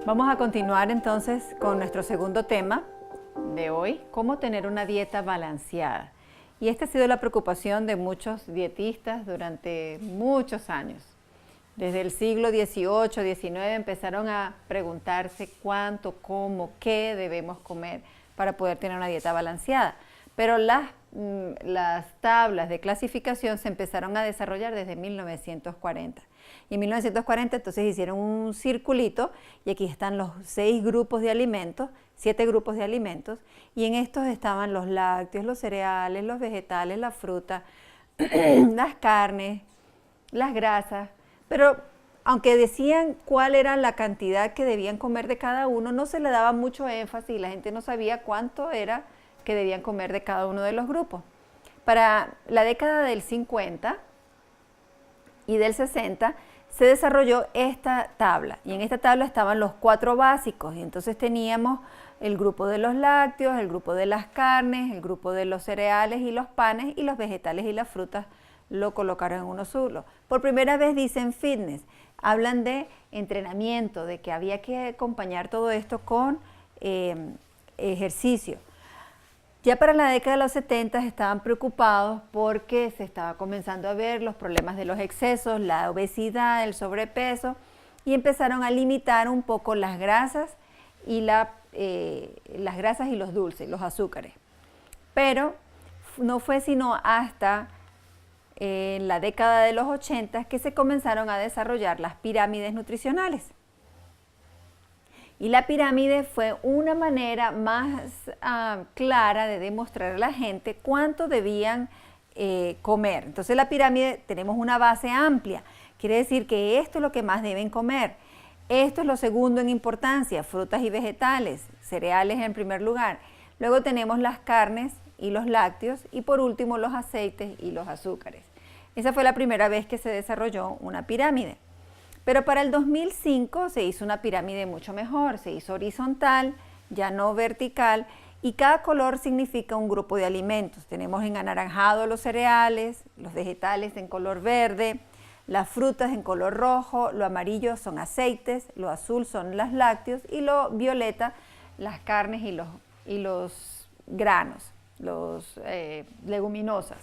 Vamos a continuar entonces con nuestro segundo tema de hoy, cómo tener una dieta balanceada. Y esta ha sido la preocupación de muchos dietistas durante muchos años. Desde el siglo XVIII, XIX empezaron a preguntarse cuánto, cómo, qué debemos comer para poder tener una dieta balanceada. Pero las tablas de clasificación se empezaron a desarrollar desde 1940. Y en 1940 entonces hicieron un circulito y aquí están los 6 grupos de alimentos, 7 grupos de alimentos, y en estos estaban los lácteos, los cereales, los vegetales, la fruta, las carnes, las grasas, pero aunque decían cuál era la cantidad que debían comer de cada uno, no se le daba mucho énfasis y la gente no sabía cuánto era que debían comer de cada uno de los grupos. Para la década del 50 y del 60 se desarrolló esta tabla y en esta tabla estaban los 4 básicos y entonces teníamos el grupo de los lácteos, el grupo de las carnes, el grupo de los cereales y los panes y los vegetales y las frutas lo colocaron en uno solo. Por primera vez dicen fitness, hablan de entrenamiento, de que había que acompañar todo esto con ejercicio. Ya para la década de los 70 estaban preocupados porque se estaba comenzando a ver los problemas de los excesos, la obesidad, el sobrepeso, y empezaron a limitar un poco las grasas y los dulces, los azúcares. Pero no fue sino hasta la década de los 80 que se comenzaron a desarrollar las pirámides nutricionales. Y la pirámide fue una manera más clara de demostrar a la gente cuánto debían comer. Entonces la pirámide tenemos una base amplia, quiere decir que esto es lo que más deben comer. Esto es lo segundo en importancia, frutas y vegetales, cereales en primer lugar. Luego tenemos las carnes y los lácteos y por último los aceites y los azúcares. Esa fue la primera vez que se desarrolló una pirámide. Pero para el 2005 se hizo una pirámide mucho mejor, se hizo horizontal, ya no vertical, y cada color significa un grupo de alimentos. Tenemos en anaranjado los cereales, los vegetales en color verde, las frutas en color rojo, lo amarillo son aceites, lo azul son los lácteos y lo violeta las carnes y los granos, los leguminosas.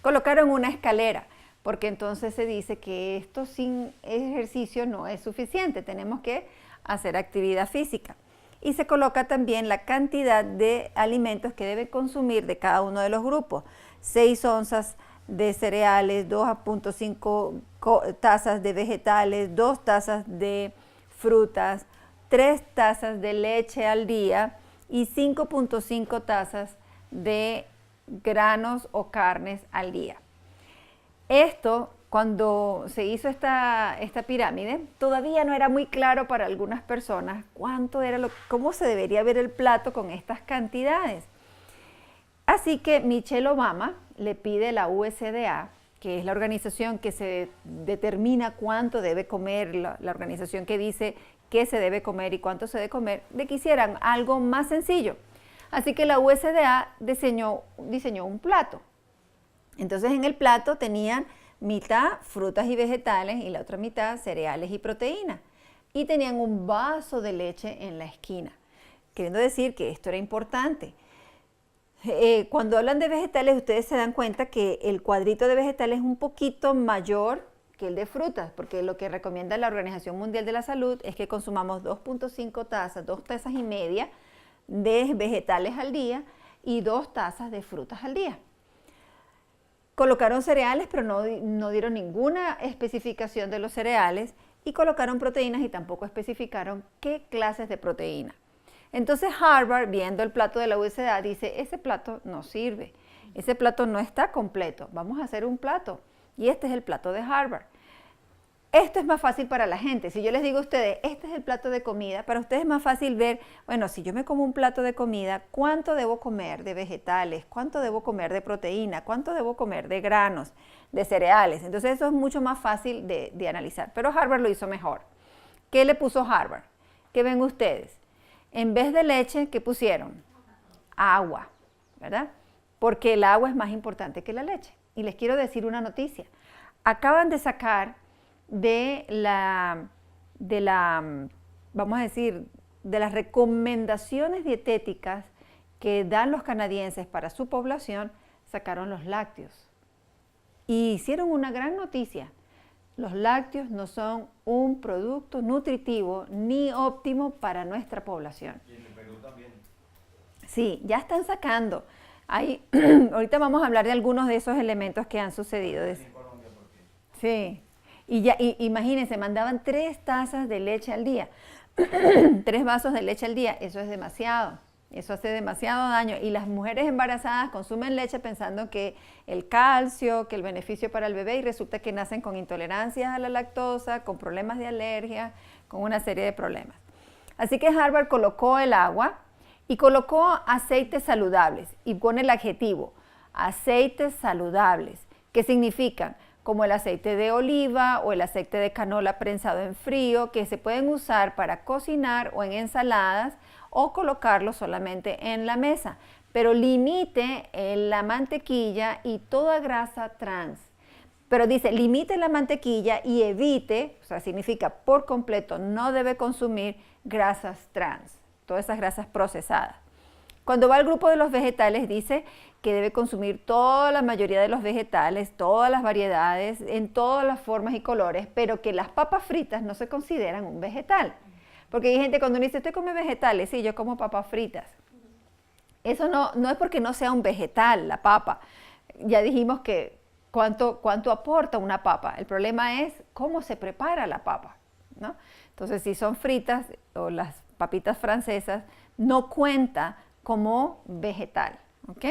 Colocaron una escalera, porque entonces se dice que esto sin ejercicio no es suficiente, tenemos que hacer actividad física. Y se coloca también la cantidad de alimentos que debe consumir de cada uno de los grupos. 6 onzas de cereales, 2.5 tazas de vegetales, 2 tazas de frutas, 3 tazas de leche al día y 5.5 tazas de granos o carnes al día. Esto, cuando se hizo esta pirámide, todavía no era muy claro para algunas personas cómo se debería ver el plato con estas cantidades. Así que Michelle Obama le pide a la USDA, que es la organización que se determina cuánto debe comer, la organización que dice qué se debe comer y cuánto se debe comer, de que hicieran algo más sencillo. Así que la USDA diseñó un plato. Entonces en el plato tenían mitad frutas y vegetales y la otra mitad cereales y proteínas. Y tenían un vaso de leche en la esquina, queriendo decir que esto era importante. Cuando hablan de vegetales, ustedes se dan cuenta que el cuadrito de vegetales es un poquito mayor que el de frutas, porque lo que recomienda la Organización Mundial de la Salud es que consumamos 2.5 tazas, 2 tazas y media de vegetales al día y 2 tazas de frutas al día. Colocaron cereales, pero no dieron ninguna especificación de los cereales y colocaron proteínas y tampoco especificaron qué clases de proteína. Entonces Harvard, viendo el plato de la USDA, dice, ese plato no sirve, ese plato no está completo, vamos a hacer un plato y este es el plato de Harvard. Esto es más fácil para la gente. Si yo les digo a ustedes, este es el plato de comida, para ustedes es más fácil ver, bueno, si yo me como un plato de comida, ¿cuánto debo comer de vegetales? ¿Cuánto debo comer de proteína? ¿Cuánto debo comer de granos, de cereales? Entonces eso es mucho más fácil de analizar. Pero Harvard lo hizo mejor. ¿Qué le puso Harvard? ¿Qué ven ustedes? En vez de leche, ¿qué pusieron? Agua, ¿verdad? Porque el agua es más importante que la leche. Y les quiero decir una noticia. Acaban de sacar de la vamos a decir, de las recomendaciones dietéticas que dan los canadienses para su población, sacaron los lácteos. Y hicieron una gran noticia. Los lácteos no son un producto nutritivo ni óptimo para nuestra población. Y en el Perú también. Sí, ya están sacando. Ahorita vamos a hablar de algunos de esos elementos que han sucedido. En Colombia, ¿por qué? Sí, imagínense, mandaban 3 tazas de leche al día, 3 vasos de leche al día, eso es demasiado, eso hace demasiado daño. Y las mujeres embarazadas consumen leche pensando que el calcio, que el beneficio para el bebé, y resulta que nacen con intolerancias a la lactosa, con problemas de alergia, con una serie de problemas. Así que Harvard colocó el agua y colocó aceites saludables y pone el adjetivo, aceites saludables, que significan como el aceite de oliva o el aceite de canola prensado en frío, que se pueden usar para cocinar o en ensaladas o colocarlo solamente en la mesa, pero limite la mantequilla y toda grasa trans. Pero dice, limite la mantequilla y evite, o sea, significa por completo, no debe consumir grasas trans, todas esas grasas procesadas. Cuando va al grupo de los vegetales, dice que debe consumir toda la mayoría de los vegetales, todas las variedades, en todas las formas y colores, pero que las papas fritas no se consideran un vegetal. Porque hay gente cuando dice, ¿usted come vegetales? Sí, yo como papas fritas. Eso no es porque no sea un vegetal, la papa. Ya dijimos que cuánto aporta una papa. El problema es cómo se prepara la papa, ¿no? Entonces, si son fritas o las papitas francesas, no cuenta como vegetal, ¿ok?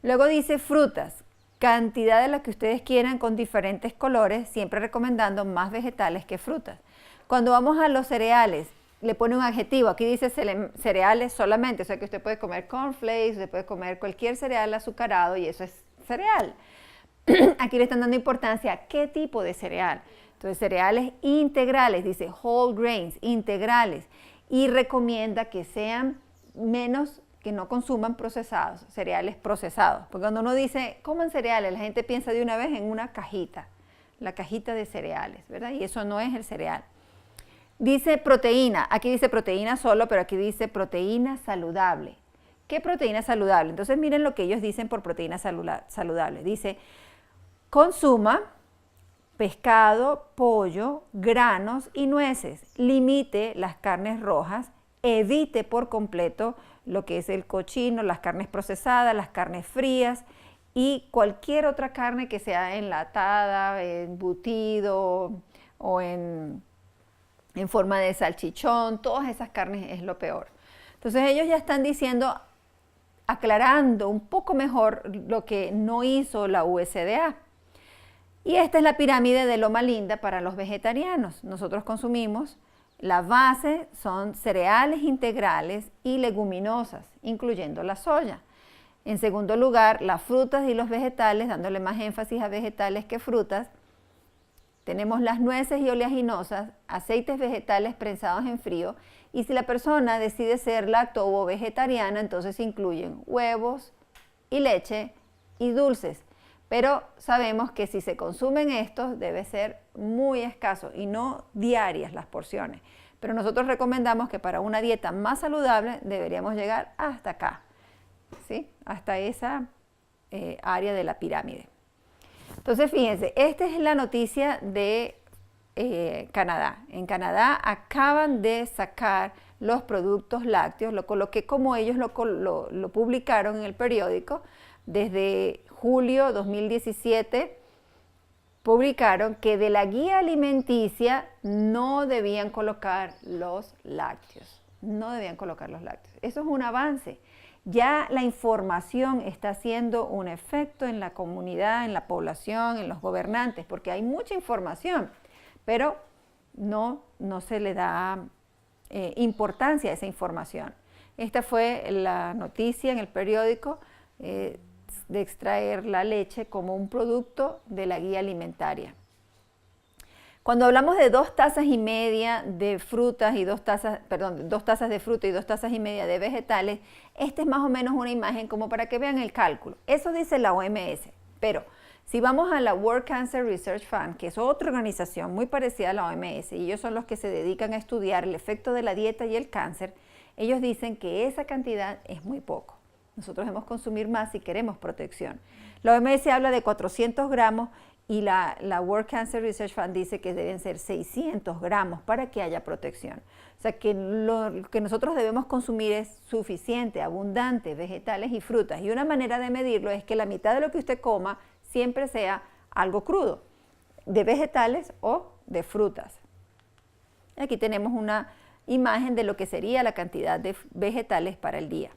Luego dice frutas, cantidad de las que ustedes quieran con diferentes colores, siempre recomendando más vegetales que frutas. Cuando vamos a los cereales, le pone un adjetivo, aquí dice cereales solamente, o sea que usted puede comer cornflakes, usted puede comer cualquier cereal azucarado y eso es cereal. Aquí le están dando importancia a qué tipo de cereal. Entonces, cereales integrales, dice whole grains, integrales, y recomienda que sean menos, que no consuman procesados, cereales procesados. Porque cuando uno dice, coman cereales, la gente piensa de una vez en una cajita, la cajita de cereales, ¿verdad? Y eso no es el cereal. Dice proteína, aquí dice proteína solo, pero aquí dice proteína saludable. ¿Qué proteína saludable? Entonces miren lo que ellos dicen por proteína saludable. Dice, consuma pescado, pollo, granos y nueces. Limite las carnes rojas, evite por completo lo que es el cochino, las carnes procesadas, las carnes frías y cualquier otra carne que sea enlatada, embutido o en forma de salchichón, todas esas carnes es lo peor. Entonces ellos ya están diciendo, aclarando un poco mejor lo que no hizo la USDA. Y esta es la pirámide de Loma Linda para los vegetarianos. Nosotros consumimos, la base son cereales integrales y leguminosas, incluyendo la soya. En segundo lugar, las frutas y los vegetales, dándole más énfasis a vegetales que frutas. Tenemos las nueces y oleaginosas, aceites vegetales prensados en frío, y si la persona decide ser lacto-ovo vegetariana, entonces incluyen huevos y leche y dulces. Pero sabemos que si se consumen estos debe ser muy escaso y no diarias las porciones. Pero nosotros recomendamos que para una dieta más saludable deberíamos llegar hasta acá, ¿sí? Hasta esa área de la pirámide. Entonces, fíjense, esta es la noticia de Canadá. En Canadá acaban de sacar los productos lácteos, lo coloqué como ellos lo publicaron en el periódico. Desde julio 2017 publicaron que de la guía alimenticia no debían colocar los lácteos. No debían colocar los lácteos. Eso es un avance. Ya la información está haciendo un efecto en la comunidad, en la población, en los gobernantes, porque hay mucha información, pero no se le da importancia a esa información. Esta fue la noticia en el periódico de extraer la leche como un producto de la guía alimentaria. Cuando hablamos de 2 tazas y media de frutas y 2 tazas de fruta y 2 tazas y media de vegetales, esta es más o menos una imagen como para que vean el cálculo. Eso dice la OMS, pero Si vamos a la World Cancer Research Fund, que es otra organización muy parecida a la OMS, y ellos son los que se dedican a estudiar el efecto de la dieta y el cáncer, ellos dicen que esa cantidad es muy poco. Nosotros debemos consumir más si queremos protección. La OMS habla de 400 gramos y la World Cancer Research Fund dice que deben ser 600 gramos para que haya protección. O sea que lo que nosotros debemos consumir es suficiente, abundante, vegetales y frutas. Y una manera de medirlo es que la mitad de lo que usted coma siempre sea algo crudo, de vegetales o de frutas. Aquí tenemos una imagen de lo que sería la cantidad de vegetales para el día.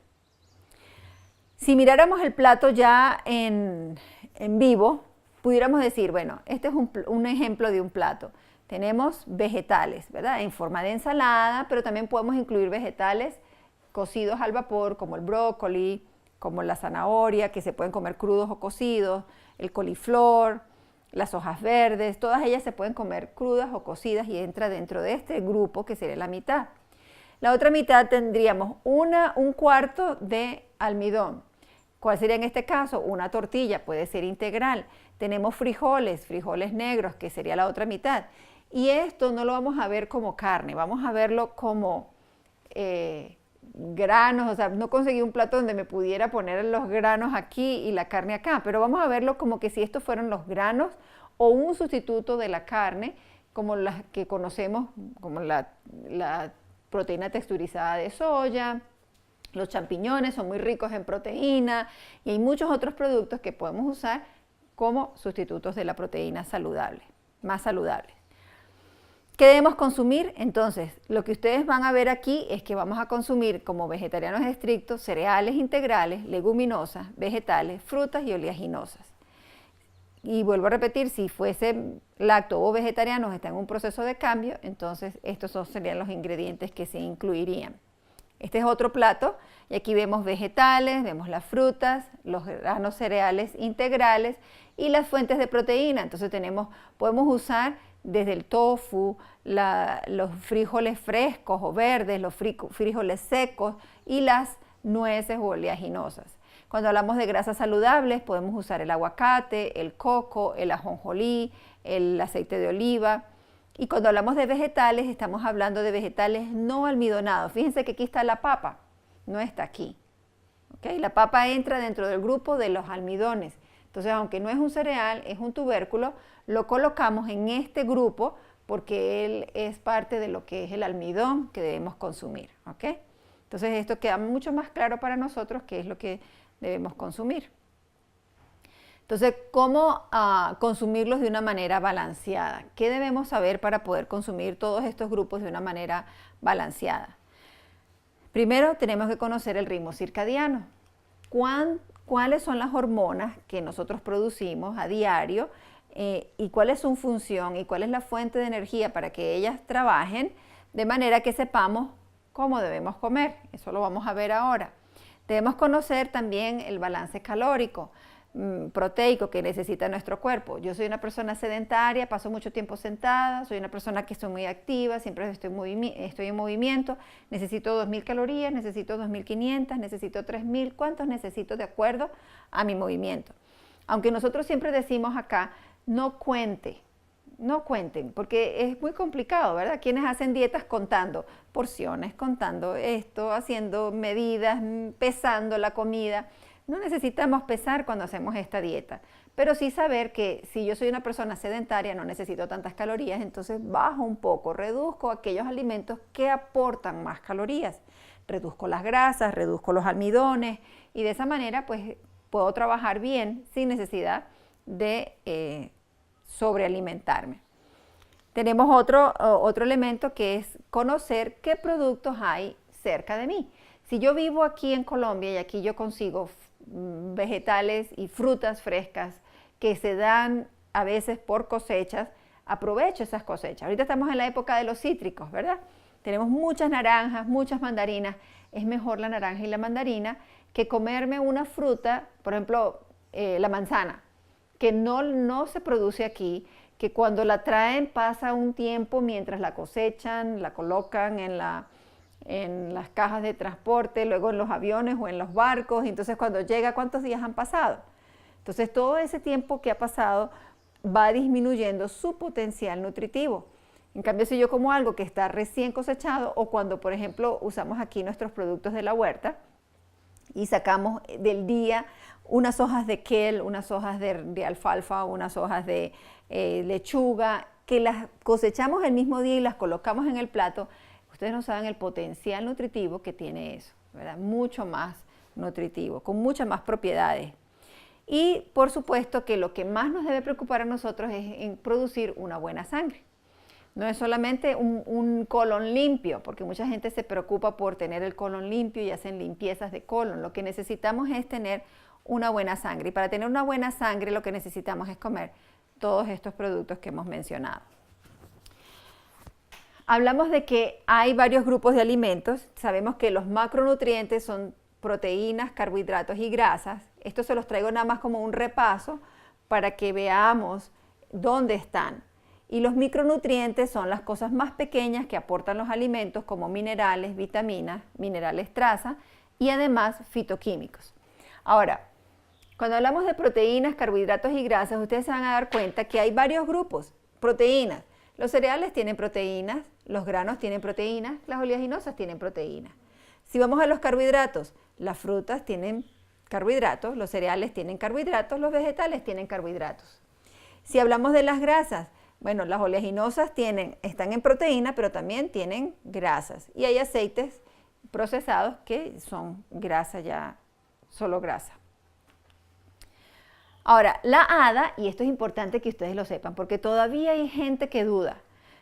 Si miráramos el plato ya en vivo, pudiéramos decir, bueno, este es un ejemplo de un plato. Tenemos vegetales, ¿verdad? En forma de ensalada, pero también podemos incluir vegetales cocidos al vapor, como el brócoli, como la zanahoria, que se pueden comer crudos o cocidos, el coliflor, las hojas verdes, todas ellas se pueden comer crudas o cocidas y entra dentro de este grupo que sería la mitad. La otra mitad tendríamos un cuarto de almidón. ¿Cuál sería en este caso? Una tortilla, puede ser integral. Tenemos frijoles negros, que sería la otra mitad. Y esto no lo vamos a ver como carne, vamos a verlo como granos, o sea, no conseguí un plato donde me pudiera poner los granos aquí y la carne acá, pero vamos a verlo como que si estos fueran los granos o un sustituto de la carne, como las que conocemos, como la proteína texturizada de soya. Los champiñones son muy ricos en proteína y hay muchos otros productos que podemos usar como sustitutos de la proteína saludable, más saludables. ¿Qué debemos consumir? Entonces, lo que ustedes van a ver aquí es que vamos a consumir como vegetarianos estrictos cereales integrales, leguminosas, vegetales, frutas y oleaginosas. Y vuelvo a repetir, si fuese lacto o vegetarianos está en un proceso de cambio, entonces estos serían los ingredientes que se incluirían. Este es otro plato y aquí vemos vegetales, vemos las frutas, los granos cereales integrales y las fuentes de proteína. Entonces podemos usar desde el tofu, los frijoles frescos o verdes, los frijoles secos y las nueces o oleaginosas. Cuando hablamos de grasas saludables podemos usar el aguacate, el coco, el ajonjolí, el aceite de oliva. Y cuando hablamos de vegetales, estamos hablando de vegetales no almidonados. Fíjense que aquí está la papa, no está aquí. ¿Okay? La papa entra dentro del grupo de los almidones. Entonces, aunque no es un cereal, es un tubérculo, lo colocamos en este grupo porque él es parte de lo que es el almidón que debemos consumir. ¿Okay? Entonces, esto queda mucho más claro para nosotros qué es lo que debemos consumir. Entonces, ¿cómo consumirlos de una manera balanceada? ¿Qué debemos saber para poder consumir todos estos grupos de una manera balanceada? Primero, tenemos que conocer el ritmo circadiano. ¿Cuáles son las hormonas que nosotros producimos a diario y cuál es su función y cuál es la fuente de energía para que ellas trabajen de manera que sepamos cómo debemos comer? Eso lo vamos a ver ahora. Debemos conocer también el balance calórico, proteico que necesita nuestro cuerpo. Yo soy una persona sedentaria, paso mucho tiempo sentada, soy una persona que estoy muy activa, siempre estoy en movimiento, necesito 2.000 calorías, necesito 2.500, necesito 3.000, ¿cuántos necesito de acuerdo a mi movimiento? Aunque nosotros siempre decimos acá, no cuenten, porque es muy complicado, ¿verdad? Quienes hacen dietas contando porciones, contando esto, haciendo medidas, pesando la comida. No necesitamos pesar cuando hacemos esta dieta, pero sí saber que si yo soy una persona sedentaria, no necesito tantas calorías, entonces bajo un poco, reduzco aquellos alimentos que aportan más calorías, reduzco las grasas, reduzco los almidones y de esa manera pues puedo trabajar bien sin necesidad de sobrealimentarme. Tenemos otro elemento que es conocer qué productos hay cerca de mí. Si yo vivo aquí en Colombia y aquí yo consigo vegetales y frutas frescas que se dan a veces por cosechas, aprovecho esas cosechas. Ahorita estamos en la época de los cítricos, ¿verdad? Tenemos muchas naranjas, muchas mandarinas. Es mejor la naranja y la mandarina que comerme una fruta, por ejemplo, la manzana, que no se produce aquí, que cuando la traen pasa un tiempo mientras la cosechan, la colocan en las cajas de transporte, luego en los aviones o en los barcos, y entonces cuando llega, ¿cuántos días han pasado? Entonces todo ese tiempo que ha pasado va disminuyendo su potencial nutritivo. En cambio, si yo como algo que está recién cosechado o cuando, por ejemplo, usamos aquí nuestros productos de la huerta y sacamos del día unas hojas de kale, unas hojas de alfalfa, unas hojas de lechuga, que las cosechamos el mismo día y las colocamos en el plato, ustedes no saben el potencial nutritivo que tiene eso, ¿verdad? Mucho más nutritivo, con muchas más propiedades. Y por supuesto que lo que más nos debe preocupar a nosotros es en producir una buena sangre. No es solamente un colon limpio, porque mucha gente se preocupa por tener el colon limpio y hacen limpiezas de colon. Lo que necesitamos es tener una buena sangre. Y para tener una buena sangre lo que necesitamos es comer todos estos productos que hemos mencionado. Hablamos de que hay varios grupos de alimentos. Sabemos que los macronutrientes son proteínas, carbohidratos y grasas. Esto se los traigo nada más como un repaso para que veamos dónde están. Y los micronutrientes son las cosas más pequeñas que aportan los alimentos como minerales, vitaminas, minerales traza y además fitoquímicos. Ahora, cuando hablamos de proteínas, carbohidratos y grasas, ustedes se van a dar cuenta que hay varios grupos. Proteínas. Los cereales tienen proteínas, los granos tienen proteínas, las oleaginosas tienen proteínas. Si vamos a los carbohidratos, las frutas tienen carbohidratos, los cereales tienen carbohidratos, los vegetales tienen carbohidratos. Si hablamos de las grasas, bueno, las oleaginosas están en proteína, pero también tienen grasas. Y hay aceites procesados que son grasa ya, solo grasa. Ahora, la ADA, y esto es importante que ustedes lo sepan, porque todavía hay gente que duda.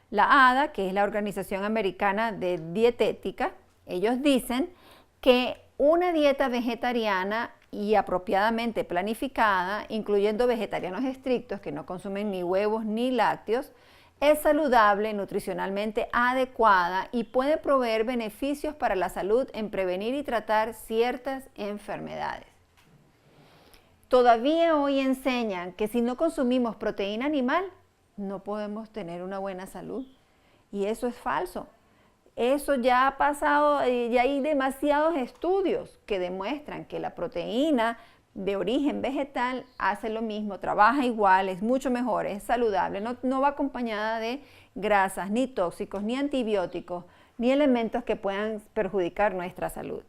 La ADA, que es la Organización Americana de Dietética, ellos dicen que una dieta vegetariana y apropiadamente planificada, incluyendo vegetarianos estrictos que no consumen ni huevos ni lácteos, es saludable, nutricionalmente adecuada y puede proveer beneficios para la salud en prevenir y tratar ciertas enfermedades. Todavía hoy enseñan que si no consumimos proteína animal, no podemos tener una buena salud. Y eso es falso. Eso ya ha pasado, ya hay demasiados estudios que demuestran que la proteína de origen vegetal hace lo mismo, trabaja igual, es mucho mejor, es saludable, no va acompañada de grasas, ni tóxicos, ni antibióticos, ni elementos que puedan perjudicar nuestra salud.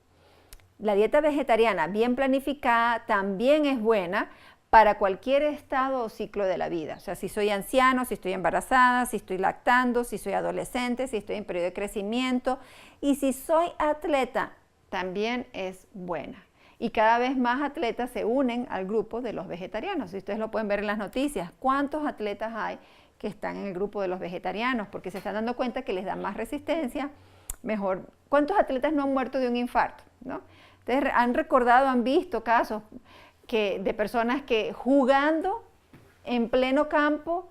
La dieta vegetariana bien planificada también es buena para cualquier estado o ciclo de la vida. O sea, si soy anciano, si estoy embarazada, si estoy lactando, si soy adolescente, si estoy en periodo de crecimiento y si soy atleta, también es buena. Y cada vez más atletas se unen al grupo de los vegetarianos. Y ustedes lo pueden ver en las noticias. ¿Cuántos atletas hay que están en el grupo de los vegetarianos? Porque se están dando cuenta que les da más resistencia, mejor. ¿Cuántos atletas no han muerto de un infarto? ¿No? Ustedes han recordado, han visto casos de personas que jugando en pleno campo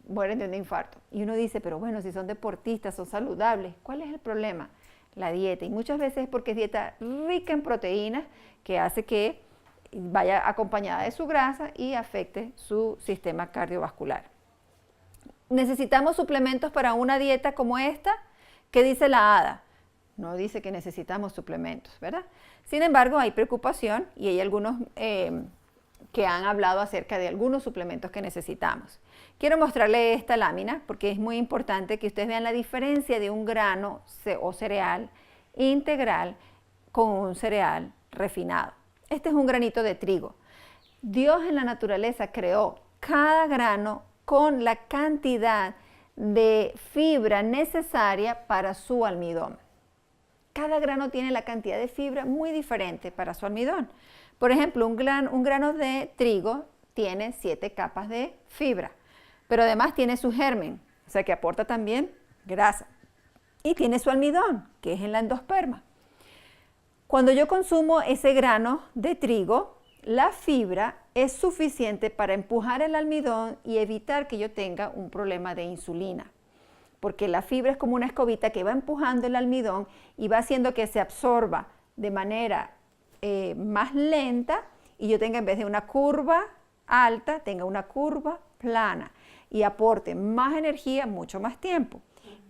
mueren de un infarto. Y uno dice, pero bueno, si son deportistas, son saludables, ¿cuál es el problema? La dieta. Y muchas veces es porque es dieta rica en proteínas que hace que vaya acompañada de su grasa y afecte su sistema cardiovascular. ¿Necesitamos suplementos para una dieta como esta? ¿Qué dice la ADA? No dice que necesitamos suplementos, ¿verdad? Sin embargo, hay preocupación y hay algunos que han hablado acerca de algunos suplementos que necesitamos. Quiero mostrarle esta lámina porque es muy importante que ustedes vean la diferencia de un grano o cereal integral con un cereal refinado. Este es un granito de trigo. Dios en la naturaleza creó cada grano con la cantidad de fibra necesaria para su almidón. Cada grano tiene la cantidad de fibra muy diferente para su almidón. Por ejemplo, un grano de trigo tiene 7 capas de fibra, pero además tiene su germen, o sea que aporta también grasa. Y tiene su almidón, que es en la endosperma. Cuando yo consumo ese grano de trigo, la fibra es suficiente para empujar el almidón y evitar que yo tenga un problema de insulina. Porque la fibra es como una escobita que va empujando el almidón y va haciendo que se absorba de manera más lenta y yo tenga, en vez de una curva alta, tenga una curva plana y aporte más energía mucho más tiempo.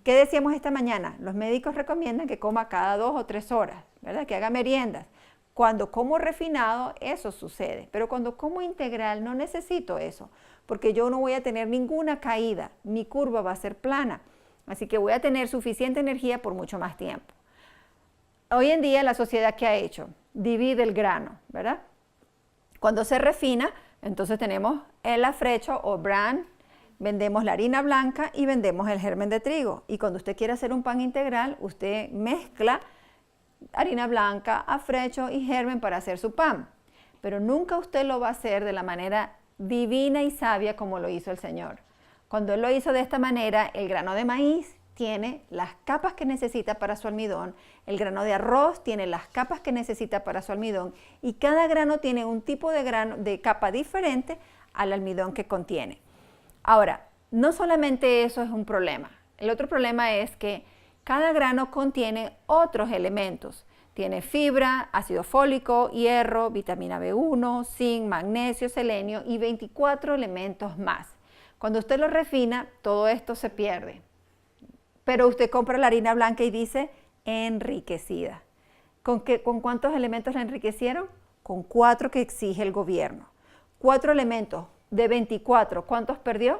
¿Qué decíamos esta mañana? Los médicos recomiendan que coma cada 2 o 3 horas, ¿verdad? Que haga meriendas. Cuando como refinado, eso sucede, pero cuando como integral no necesito eso, porque yo no voy a tener ninguna caída, mi curva va a ser plana, así que voy a tener suficiente energía por mucho más tiempo. Hoy en día la sociedad, ¿qué ha hecho? Divide el grano, ¿verdad? Cuando se refina, entonces tenemos el afrecho o bran, vendemos la harina blanca y vendemos el germen de trigo. Y cuando usted quiere hacer un pan integral, usted mezcla harina blanca, afrecho y germen para hacer su pan. Pero nunca usted lo va a hacer de la manera divina y sabia como lo hizo el Señor. Cuando Él lo hizo de esta manera, el grano de maíz tiene las capas que necesita para su almidón, el grano de arroz tiene las capas que necesita para su almidón y cada grano tiene un tipo de capa diferente al almidón que contiene. Ahora, no solamente eso es un problema, el otro problema es que cada grano contiene otros elementos. Tiene fibra, ácido fólico, hierro, vitamina B1, zinc, magnesio, selenio y 24 elementos más. Cuando usted lo refina, todo esto se pierde. Pero usted compra la harina blanca y dice enriquecida. ¿Con cuántos elementos la enriquecieron? Con 4 que exige el gobierno. 4 elementos de 24, ¿cuántos perdió?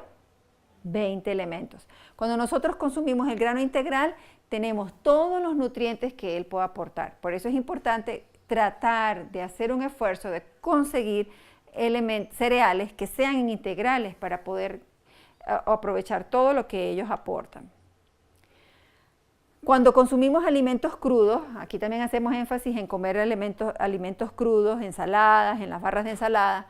20 elementos. Cuando nosotros consumimos el grano integral, tenemos todos los nutrientes que él puede aportar. Por eso es importante tratar de hacer un esfuerzo de conseguir cereales que sean integrales para poder aprovechar todo lo que ellos aportan. Cuando consumimos alimentos crudos, aquí también hacemos énfasis en comer alimentos crudos, ensaladas, en las barras de ensalada.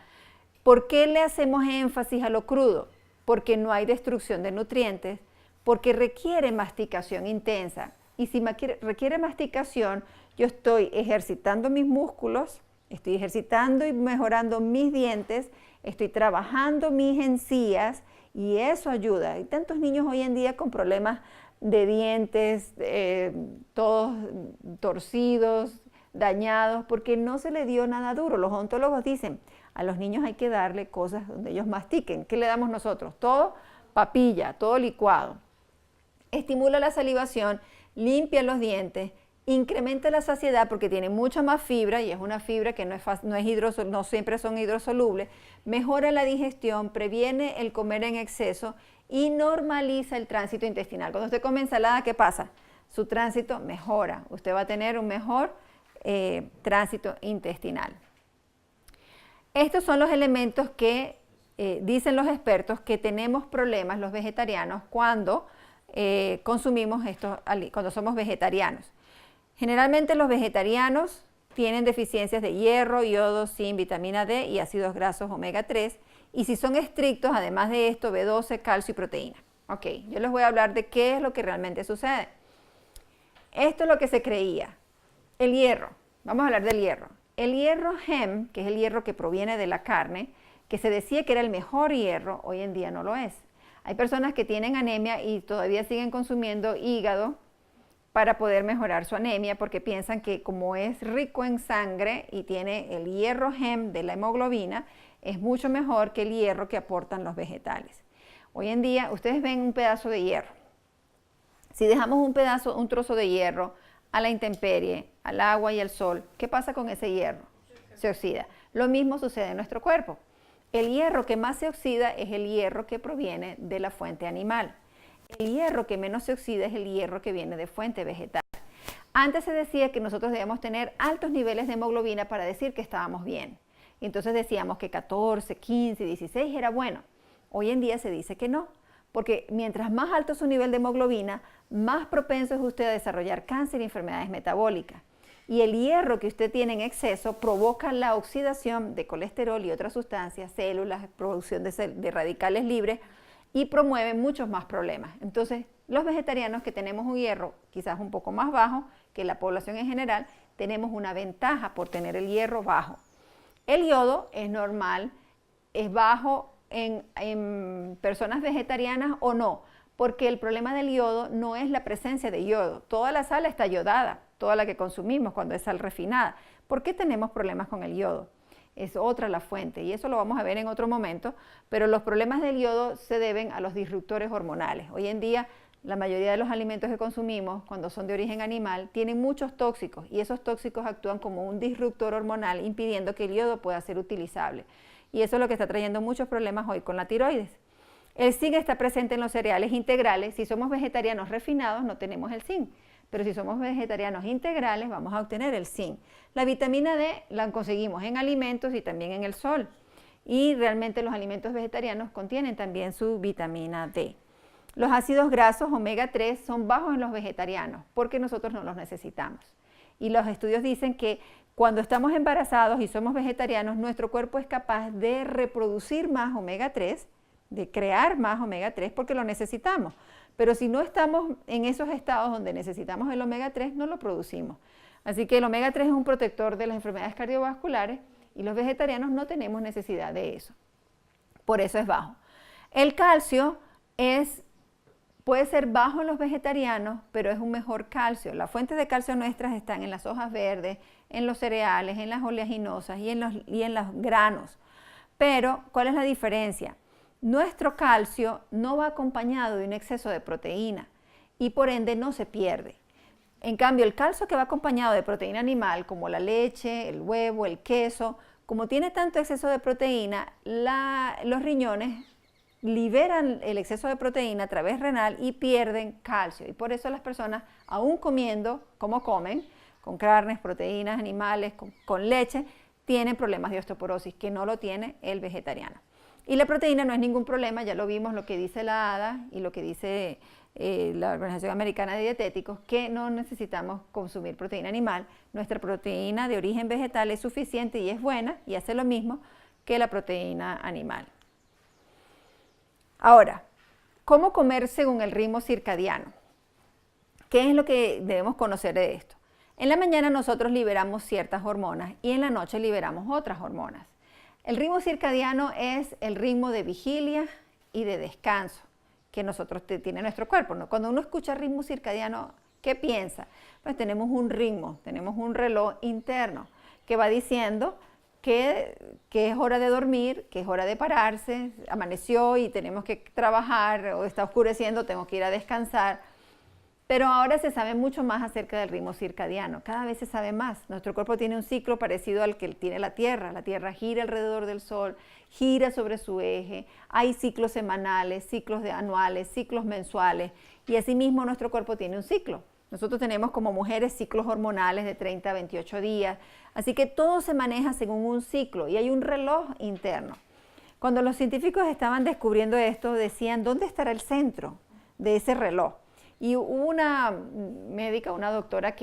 ¿Por qué le hacemos énfasis a lo crudo? Porque no hay destrucción de nutrientes, porque requiere masticación intensa. Y si requiere masticación, yo estoy ejercitando mis músculos, estoy ejercitando y mejorando mis dientes, estoy trabajando mis encías y eso ayuda. Hay tantos niños hoy en día con problemas de dientes, todos torcidos, dañados, porque no se le dio nada duro. Los odontólogos dicen, a los niños hay que darle cosas donde ellos mastiquen. ¿Qué le damos nosotros? Todo papilla, todo licuado. Estimula la salivación, limpia los dientes, incrementa la saciedad porque tiene mucha más fibra y es una fibra que no siempre son hidrosolubles, mejora la digestión, previene el comer en exceso y normaliza el tránsito intestinal. Cuando usted come ensalada, ¿qué pasa? Su tránsito mejora, usted va a tener un mejor tránsito intestinal. Estos son los elementos que dicen los expertos que tenemos problemas los vegetarianos cuando consumimos cuando somos vegetarianos. Generalmente los vegetarianos tienen deficiencias de hierro, yodo, zinc, vitamina D y ácidos grasos omega 3. Y si son estrictos, además de esto, B12, calcio y proteína. Ok, yo les voy a hablar de qué es lo que realmente sucede. Esto es lo que se creía. El hierro, vamos a hablar del hierro. El hierro Hem, que es el hierro que proviene de la carne, que se decía que era el mejor hierro, hoy en día no lo es. Hay personas que tienen anemia y todavía siguen consumiendo hígado para poder mejorar su anemia porque piensan que como es rico en sangre y tiene el hierro Hem de la hemoglobina, es mucho mejor que el hierro que aportan los vegetales. Hoy en día ustedes ven un pedazo de hierro. Si dejamos un trozo de hierro a la intemperie, al agua y al sol, ¿qué pasa con ese hierro? Se oxida. Lo mismo sucede en nuestro cuerpo. El hierro que más se oxida es el hierro que proviene de la fuente animal. El hierro que menos se oxida es el hierro que viene de fuente vegetal. Antes se decía que nosotros debíamos tener altos niveles de hemoglobina para decir que estábamos bien. Y entonces decíamos que 14, 15, 16 era bueno. Hoy en día se dice que no, porque mientras más alto es su nivel de hemoglobina, más propenso es usted a desarrollar cáncer y enfermedades metabólicas. Y el hierro que usted tiene en exceso provoca la oxidación de colesterol y otras sustancias, células, producción de radicales libres y promueve muchos más problemas. Entonces, los vegetarianos que tenemos un hierro quizás un poco más bajo que la población en general, tenemos una ventaja por tener el hierro bajo. El yodo es normal, es bajo en personas vegetarianas o no, porque el problema del yodo no es la presencia de yodo. Toda la sal está yodada, toda la que consumimos cuando es sal refinada. ¿Por qué tenemos problemas con el yodo? Es otra la fuente y eso lo vamos a ver en otro momento, pero los problemas del yodo se deben a los disruptores hormonales. Hoy en día la mayoría de los alimentos que consumimos, cuando son de origen animal, tienen muchos tóxicos y esos tóxicos actúan como un disruptor hormonal impidiendo que el yodo pueda ser utilizable. Y eso es lo que está trayendo muchos problemas hoy con la tiroides. El zinc está presente en los cereales integrales. Si somos vegetarianos refinados no tenemos el zinc, pero si somos vegetarianos integrales vamos a obtener el zinc. La vitamina D la conseguimos en alimentos y también en el sol. Y realmente los alimentos vegetarianos contienen también su vitamina D. Los ácidos grasos omega 3 son bajos en los vegetarianos porque nosotros no los necesitamos. Y los estudios dicen que cuando estamos embarazados y somos vegetarianos, nuestro cuerpo es capaz de reproducir más omega 3, de crear más omega 3 porque lo necesitamos. Pero si no estamos en esos estados donde necesitamos el omega 3, no lo producimos. Así que el omega 3 es un protector de las enfermedades cardiovasculares y los vegetarianos no tenemos necesidad de eso. Por eso es bajo. El calcio puede ser bajo en los vegetarianos, pero es un mejor calcio. Las fuentes de calcio nuestras están en las hojas verdes, en los cereales, en las oleaginosas y en los granos. Pero, ¿cuál es la diferencia? Nuestro calcio no va acompañado de un exceso de proteína y por ende no se pierde. En cambio, el calcio que va acompañado de proteína animal, como la leche, el huevo, el queso, como tiene tanto exceso de proteína, los riñones liberan el exceso de proteína a través renal y pierden calcio. Y por eso las personas, aún comiendo como comen, con carnes, proteínas, animales, con leche, tienen problemas de osteoporosis, que no lo tiene el vegetariano. Y la proteína no es ningún problema, ya lo vimos lo que dice la ADA y lo que dice la Organización Americana de Dietéticos, que no necesitamos consumir proteína animal. Nuestra proteína de origen vegetal es suficiente y es buena y hace lo mismo que la proteína animal. Ahora, ¿cómo comer según el ritmo circadiano? ¿Qué es lo que debemos conocer de esto? En la mañana nosotros liberamos ciertas hormonas y en la noche liberamos otras hormonas. El ritmo circadiano es el ritmo de vigilia y de descanso que tiene nuestro cuerpo, ¿no? Cuando uno escucha ritmo circadiano, ¿qué piensa? Pues tenemos un ritmo, tenemos un reloj interno que va diciendo que es hora de dormir, que es hora de pararse, amaneció y tenemos que trabajar, o está oscureciendo, tengo que ir a descansar. Pero ahora se sabe mucho más acerca del ritmo circadiano, cada vez se sabe más. Nuestro cuerpo tiene un ciclo parecido al que tiene la Tierra gira alrededor del Sol, gira sobre su eje, hay ciclos semanales, ciclos anuales, ciclos mensuales, y asimismo nuestro cuerpo tiene un ciclo. Nosotros tenemos como mujeres ciclos hormonales de 30 a 28 días, así que todo se maneja según un ciclo y hay un reloj interno. Cuando los científicos estaban descubriendo esto, decían, ¿dónde estará el centro de ese reloj? Y hubo una médica, una doctora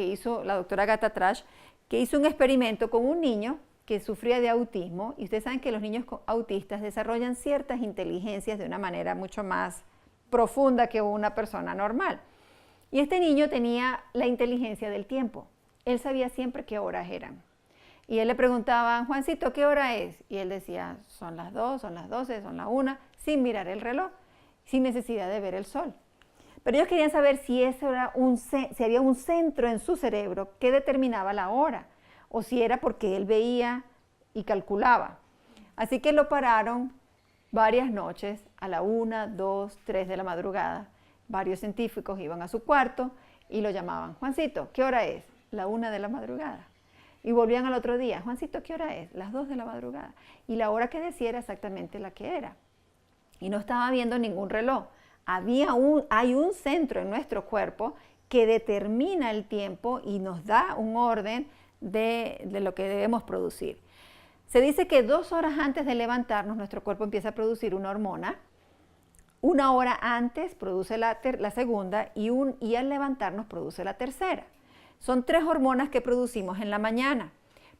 la doctora Agatha Trash, que hizo un experimento con un niño que sufría de autismo, y ustedes saben que los niños autistas desarrollan ciertas inteligencias de una manera mucho más profunda que una persona normal. Y este niño tenía la inteligencia del tiempo. Él sabía siempre qué horas eran. Y él le preguntaban, Juancito, ¿qué hora es? Y él decía, son las 2, son las 12, son las 1, sin mirar el reloj, sin necesidad de ver el sol. Pero ellos querían saber si había un centro en su cerebro que determinaba la hora, o si era porque él veía y calculaba. Así que lo pararon varias noches a la 1, 2, 3 de la madrugada. Varios científicos iban a su cuarto y lo llamaban, Juancito, ¿qué hora es? La 1 de la madrugada. Y volvían al otro día, Juancito, ¿qué hora es? Las 2 de la madrugada. Y la hora que decía era exactamente la que era. Y no estaba viendo ningún reloj. Hay un centro en nuestro cuerpo que determina el tiempo y nos da un orden de lo que debemos producir. Se dice que 2 horas antes de levantarnos, nuestro cuerpo empieza a producir una hormona. 1 hora antes produce la segunda y al levantarnos produce la tercera. Son 3 hormonas que producimos en la mañana.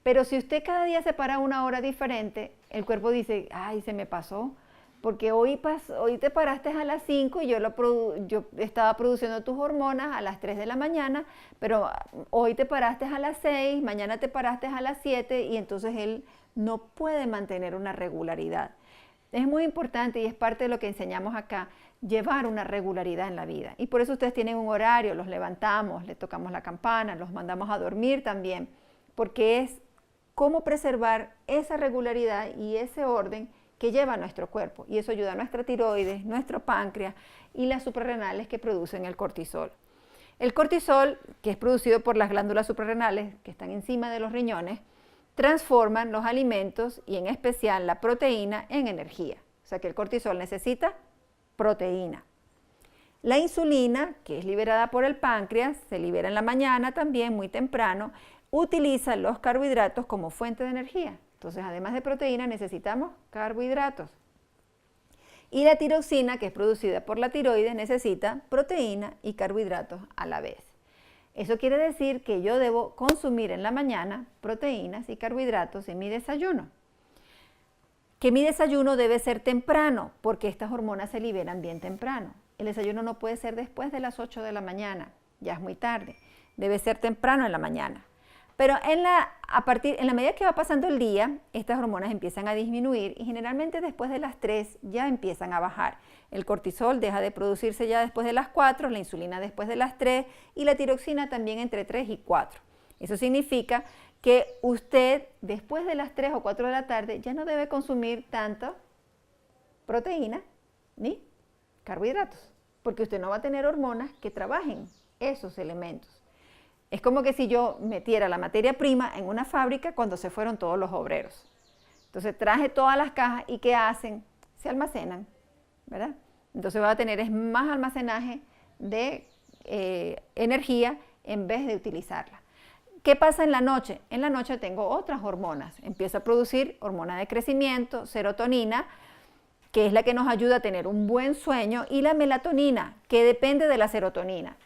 Pero si usted cada día se para 1 hora diferente, el cuerpo dice, ay, se me pasó, porque hoy te paraste a las 5 y yo estaba produciendo tus hormonas a las 3 de la mañana, pero hoy te paraste a las 6, mañana te paraste a las 7 y entonces él no puede mantener una regularidad. Es muy importante y es parte de lo que enseñamos acá, llevar una regularidad en la vida. Y por eso ustedes tienen un horario, los levantamos, les tocamos la campana, los mandamos a dormir también, porque es cómo preservar esa regularidad y ese orden que lleva nuestro cuerpo y eso ayuda a nuestra tiroides, nuestro páncreas y las suprarrenales que producen el cortisol. El cortisol, que es producido por las glándulas suprarrenales que están encima de los riñones, transforman los alimentos y en especial la proteína en energía. O sea que el cortisol necesita proteína. La insulina, que es liberada por el páncreas, se libera en la mañana también, muy temprano, utiliza los carbohidratos como fuente de energía. Entonces, además de proteína, necesitamos carbohidratos. Y la tiroxina, que es producida por la tiroides, necesita proteína y carbohidratos a la vez. Eso quiere decir que yo debo consumir en la mañana proteínas y carbohidratos en mi desayuno. Que mi desayuno debe ser temprano, porque estas hormonas se liberan bien temprano. El desayuno no puede ser después de las 8 de la mañana, ya es muy tarde. Debe ser temprano en la mañana. Pero en la medida que va pasando el día, estas hormonas empiezan a disminuir y generalmente después de las 3 ya empiezan a bajar. El cortisol deja de producirse ya después de las 4, la insulina después de las 3 y la tiroxina también entre 3 y 4. Eso significa que usted después de las 3 o 4 de la tarde ya no debe consumir tanto proteína ni carbohidratos, porque usted no va a tener hormonas que trabajen esos elementos. Es como que si yo metiera la materia prima en una fábrica cuando se fueron todos los obreros. Entonces traje todas las cajas y ¿qué hacen? Se almacenan, ¿verdad? Entonces va a tener más almacenaje de energía en vez de utilizarla. ¿Qué pasa en la noche? En la noche tengo otras hormonas. Empiezo a producir hormona de crecimiento, serotonina, que es la que nos ayuda a tener un buen sueño, y la melatonina, que depende de la serotonina.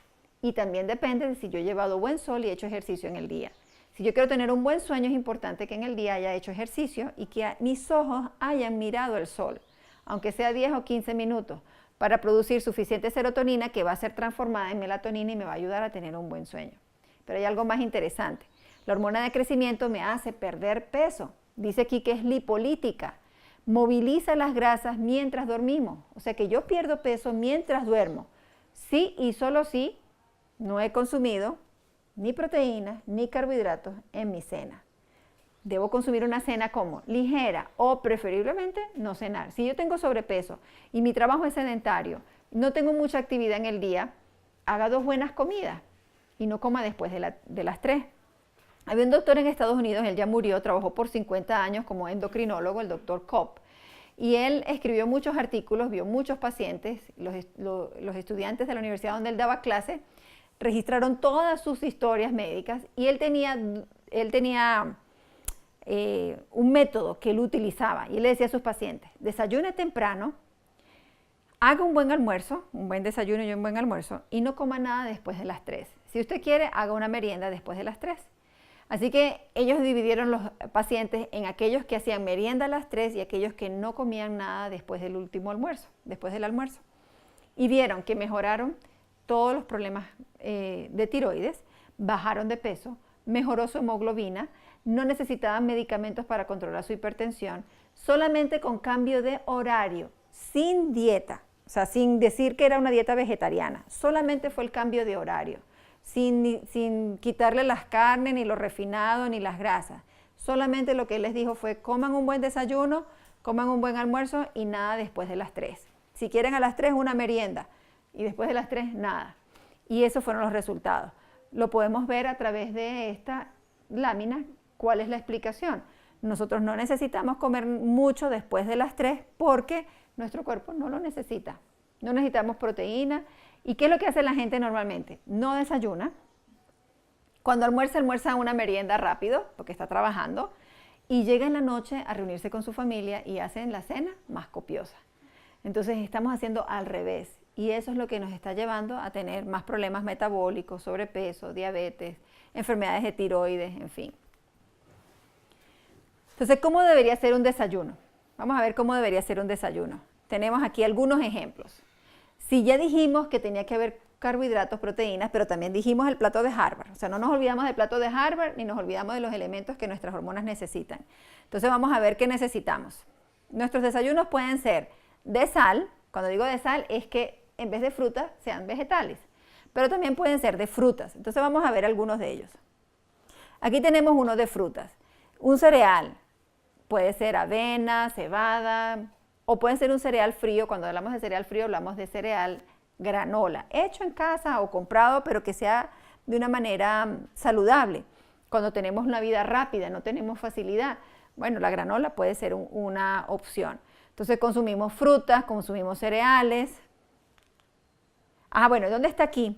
Y también depende de si yo he llevado buen sol y he hecho ejercicio en el día. Si yo quiero tener un buen sueño, es importante que en el día haya hecho ejercicio y que mis ojos hayan mirado el sol, aunque sea 10 o 15 minutos, para producir suficiente serotonina que va a ser transformada en melatonina y me va a ayudar a tener un buen sueño. Pero hay algo más interesante. La hormona de crecimiento me hace perder peso. Dice aquí que es lipolítica. Moviliza las grasas mientras dormimos. O sea que yo pierdo peso mientras duermo. Sí y solo si no he consumido ni proteínas ni carbohidratos en mi cena. Debo consumir una cena como ligera o preferiblemente no cenar. Si yo tengo sobrepeso y mi trabajo es sedentario, no tengo mucha actividad en el día, haga 2 buenas comidas y no coma después de las 3. Había un doctor en Estados Unidos, él ya murió, trabajó por 50 años como endocrinólogo, el doctor Kopp, y él escribió muchos artículos, vio muchos pacientes, los estudiantes de la universidad donde él daba clase registraron todas sus historias médicas y él tenía un método que él utilizaba y él le decía a sus pacientes: desayune temprano, haga un buen almuerzo, un buen desayuno y un buen almuerzo, y no coma nada después de las 3. Si usted quiere, haga una merienda después de las 3. Así que ellos dividieron los pacientes en aquellos que hacían merienda a las 3 y aquellos que no comían nada después del último almuerzo, después del almuerzo. Y vieron que mejoraron todos los problemas de tiroides, bajaron de peso, mejoró su hemoglobina, no necesitaban medicamentos para controlar su hipertensión, solamente con cambio de horario, sin dieta, o sea, sin decir que era una dieta vegetariana, solamente fue el cambio de horario, sin quitarle las carnes, ni lo refinado, ni las grasas. Solamente lo que él les dijo fue: coman un buen desayuno, coman un buen almuerzo y nada después de las 3. Si quieren a las 3, una merienda, y después de las 3, nada. Y esos fueron los resultados. Lo podemos ver a través de esta lámina. ¿Cuál es la explicación? Nosotros no necesitamos comer mucho después de las 3 porque nuestro cuerpo no lo necesita. No necesitamos proteína. ¿Y qué es lo que hace la gente normalmente? No desayuna. Cuando almuerza una merienda rápido porque está trabajando y llega en la noche a reunirse con su familia y hacen la cena más copiosa. Entonces estamos haciendo al revés. Y eso es lo que nos está llevando a tener más problemas metabólicos, sobrepeso, diabetes, enfermedades de tiroides, en fin. Entonces, ¿cómo debería ser un desayuno? Vamos a ver cómo debería ser un desayuno. Tenemos aquí algunos ejemplos. Si ya dijimos que tenía que haber carbohidratos, proteínas, pero también dijimos el plato de Harvard. O sea, no nos olvidamos del plato de Harvard ni nos olvidamos de los elementos que nuestras hormonas necesitan. Entonces, vamos a ver qué necesitamos. Nuestros desayunos pueden ser de sal. Cuando digo de sal es que en vez de frutas sean vegetales, pero también pueden ser de frutas. Entonces vamos a ver algunos de ellos. Aquí tenemos uno de frutas, un cereal puede ser avena, cebada, o puede ser un cereal frío. Cuando hablamos de cereal frío hablamos de cereal granola, hecho en casa o comprado, pero que sea de una manera saludable. Cuando tenemos una vida rápida, no tenemos facilidad, bueno, la granola puede ser una opción. Entonces consumimos frutas, consumimos cereales. Bueno, ¿dónde está aquí?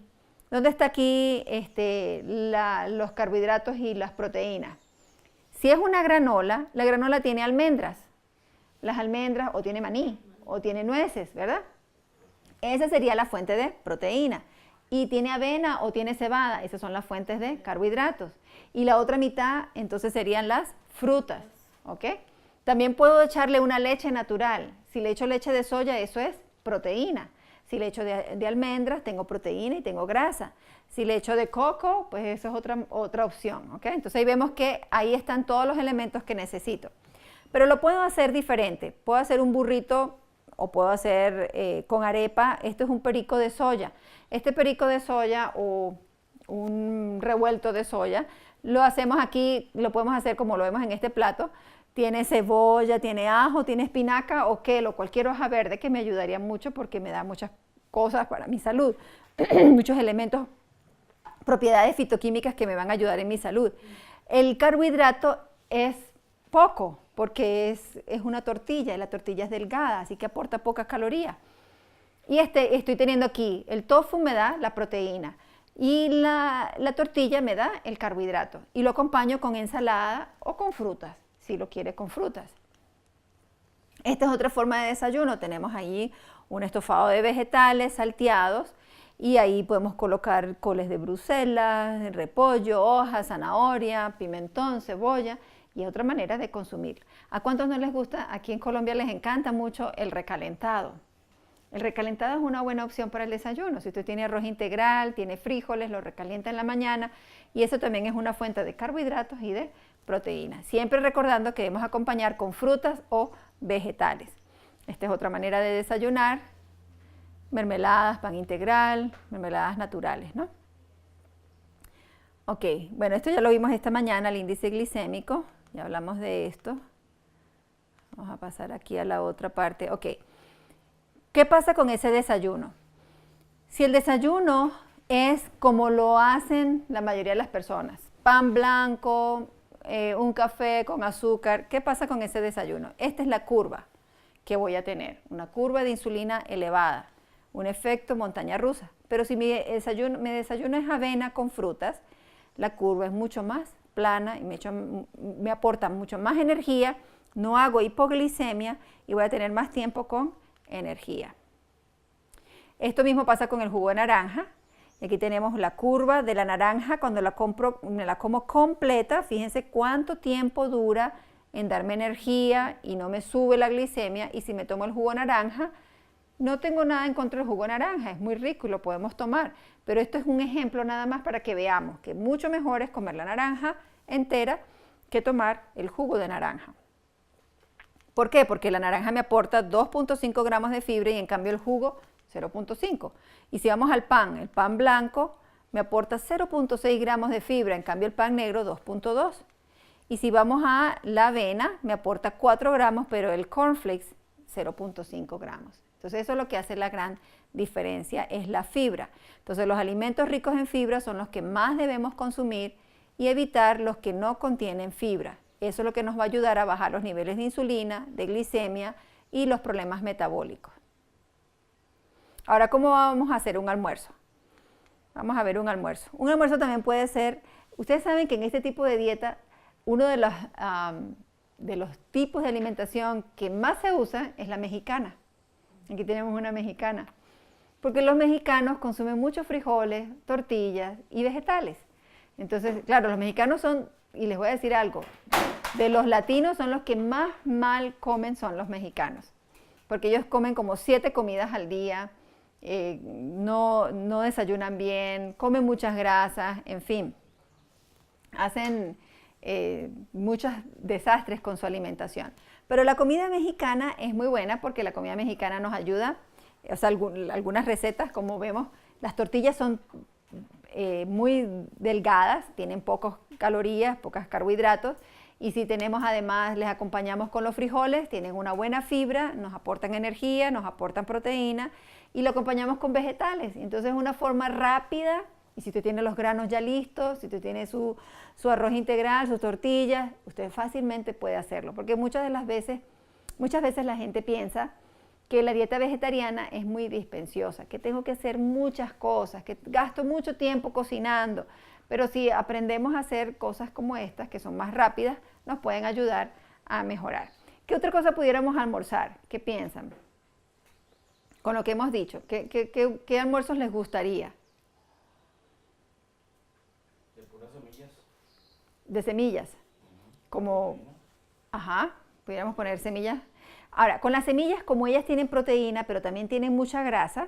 ¿Dónde está aquí los carbohidratos y las proteínas? Si es una granola, la granola tiene almendras. Las almendras o tiene maní o tiene nueces, ¿verdad? Esa sería la fuente de proteína. Y tiene avena o tiene cebada, esas son las fuentes de carbohidratos. Y la otra mitad entonces serían las frutas, ¿ok? También puedo echarle una leche natural. Si le echo leche de soya, eso es proteína. Si le echo de almendras, tengo proteína y tengo grasa. Si le echo de coco, pues eso es otra opción, ¿ok? Entonces ahí vemos que ahí están todos los elementos que necesito. Pero lo puedo hacer diferente. Puedo hacer un burrito o puedo hacer con arepa. Esto es un perico de soya. Este perico de soya o un revuelto de soya, lo hacemos aquí, lo podemos hacer como lo vemos en este plato. Tiene cebolla, tiene ajo, tiene espinaca o quelo, cualquier hoja verde que me ayudaría mucho porque me da muchas cosas para mi salud, muchos elementos, propiedades fitoquímicas que me van a ayudar en mi salud. El carbohidrato es poco porque es una tortilla y la tortilla es delgada, así que aporta pocas calorías. Y estoy teniendo aquí, el tofu me da la proteína y la tortilla me da el carbohidrato y lo acompaño con ensalada o con frutas, si lo quiere con frutas. Esta es otra forma de desayuno. Tenemos ahí un estofado de vegetales salteados y ahí podemos colocar coles de Bruselas, repollo, hojas, zanahoria, pimentón, cebolla y otra manera de consumir. ¿A cuántos no les gusta? Aquí en Colombia les encanta mucho el recalentado. El recalentado es una buena opción para el desayuno. Si usted tiene arroz integral, tiene frijoles, lo recalienta en la mañana y eso también es una fuente de carbohidratos y de proteínas. Siempre recordando que debemos acompañar con frutas o vegetales. Esta es otra manera de desayunar. Mermeladas, pan integral, mermeladas naturales, ¿no? Ok, bueno, esto ya lo vimos esta mañana, el índice glicémico. Ya hablamos de esto. Vamos a pasar aquí a la otra parte. Ok. ¿Qué pasa con ese desayuno? Si el desayuno es como lo hacen la mayoría de las personas, pan blanco, un café con azúcar, ¿qué pasa con ese desayuno? Esta es la curva que voy a tener, una curva de insulina elevada, un efecto montaña rusa. Pero si mi desayuno es avena con frutas, la curva es mucho más plana y me aporta mucho más energía, no hago hipoglicemia y voy a tener más tiempo con energía. Esto mismo pasa con el jugo de naranja. Aquí tenemos la curva de la naranja. Cuando me la como completa, fíjense cuánto tiempo dura en darme energía y no me sube la glicemia. Y si me tomo el jugo de naranja, no tengo nada en contra del jugo de naranja, es muy rico y lo podemos tomar. Pero esto es un ejemplo nada más para que veamos que mucho mejor es comer la naranja entera que tomar el jugo de naranja. ¿Por qué? Porque la naranja me aporta 2.5 gramos de fibra y en cambio el jugo 0.5. Y si vamos al pan, el pan blanco me aporta 0.6 gramos de fibra, en cambio el pan negro 2.2. Y si vamos a la avena, me aporta 4 gramos, pero el cornflakes 0.5 gramos. Entonces eso es lo que hace la gran diferencia, es la fibra. Entonces los alimentos ricos en fibra son los que más debemos consumir y evitar los que no contienen fibra. Eso es lo que nos va a ayudar a bajar los niveles de insulina, de glicemia y los problemas metabólicos. Ahora, ¿cómo vamos a hacer un almuerzo? Vamos a ver un almuerzo. Un almuerzo también puede ser, ustedes saben que en este tipo de dieta, uno de los tipos de alimentación que más se usa es la mexicana. Aquí tenemos una mexicana. Porque los mexicanos consumen muchos frijoles, tortillas y vegetales. Entonces, claro, los mexicanos son, y les voy a decir algo, de los latinos son los que más mal comen son los mexicanos. Porque ellos comen como 7 comidas al día, no desayunan bien, comen muchas grasas, en fin. Hacen muchos desastres con su alimentación. Pero la comida mexicana es muy buena porque la comida mexicana nos ayuda, o sea, algunas recetas, como vemos, las tortillas son muy delgadas, tienen pocas calorías, pocos carbohidratos, Y si tenemos además, les acompañamos con los frijoles, tienen una buena fibra, nos aportan energía, nos aportan proteína y lo acompañamos con vegetales. Entonces es una forma rápida. Y si usted tiene los granos ya listos, si usted tiene su arroz integral, sus tortillas, usted fácilmente puede hacerlo. Porque muchas veces la gente piensa que la dieta vegetariana es muy dispendiosa, que tengo que hacer muchas cosas, que gasto mucho tiempo cocinando. Pero si aprendemos a hacer cosas como estas, que son más rápidas, nos pueden ayudar a mejorar. ¿Qué otra cosa pudiéramos almorzar? ¿Qué piensan? Con lo que hemos dicho, ¿qué almuerzos les gustaría? De puras semillas. De semillas, como, ajá, pudiéramos poner semillas. Ahora, con las semillas, como ellas tienen proteína, pero también tienen mucha grasa,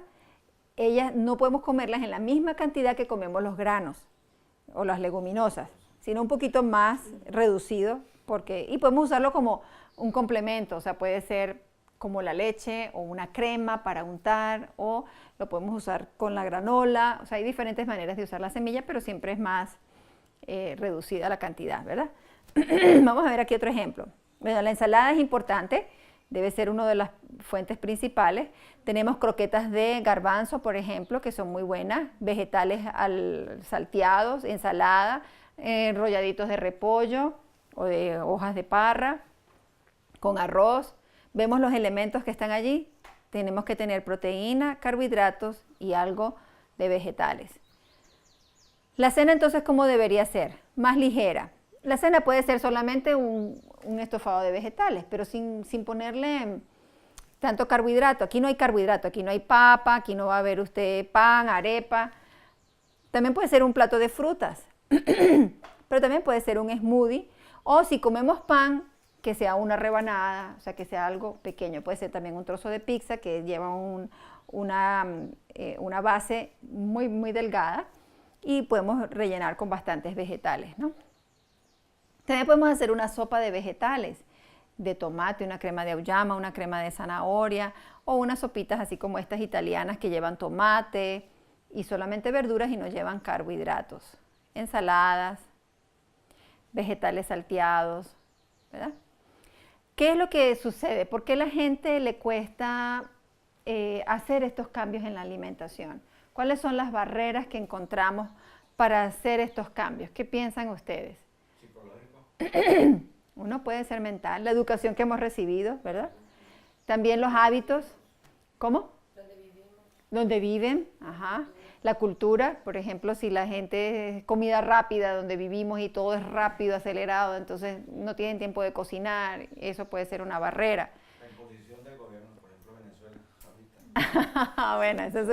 ellas no podemos comerlas en la misma cantidad que comemos los granos o las leguminosas, sino un poquito más reducido, y podemos usarlo como un complemento, o sea, puede ser como la leche o una crema para untar, o lo podemos usar con la granola, o sea, hay diferentes maneras de usar la semilla, pero siempre es más reducida la cantidad, ¿verdad? Vamos a ver aquí otro ejemplo. Bueno, la ensalada es importante, debe ser una de las fuentes principales. Tenemos croquetas de garbanzo, por ejemplo, que son muy buenas, vegetales salteados, ensalada, enrolladitos de repollo o de hojas de parra, con arroz. Vemos los elementos que están allí. Tenemos que tener proteína, carbohidratos y algo de vegetales. La cena entonces, ¿cómo debería ser? Más ligera. La cena puede ser solamente un estofado de vegetales, pero sin ponerle tanto carbohidrato. Aquí no hay carbohidrato, aquí no hay papa, aquí no va a ver usted pan, arepa. También puede ser un plato de frutas, pero también puede ser un smoothie. O si comemos pan, que sea una rebanada, o sea, que sea algo pequeño. Puede ser también un trozo de pizza que lleva una base muy, muy delgada y podemos rellenar con bastantes vegetales, ¿no? También podemos hacer una sopa de vegetales, de tomate, una crema de auyama, una crema de zanahoria o unas sopitas así como estas italianas que llevan tomate y solamente verduras y no llevan carbohidratos. Ensaladas, vegetales salteados, ¿verdad? ¿Qué es lo que sucede? ¿Por qué a la gente le cuesta hacer estos cambios en la alimentación? ¿Cuáles son las barreras que encontramos para hacer estos cambios? ¿Qué piensan ustedes? Uno puede ser mental, la educación que hemos recibido, ¿verdad? También los hábitos, ¿cómo? Donde vivimos. Donde viven, ajá. La cultura, por ejemplo, si la gente es comida rápida, donde vivimos y todo es rápido, acelerado, entonces no tienen tiempo de cocinar, eso puede ser una barrera. La imposición del gobierno, por ejemplo, Venezuela, ahorita. Bueno, eso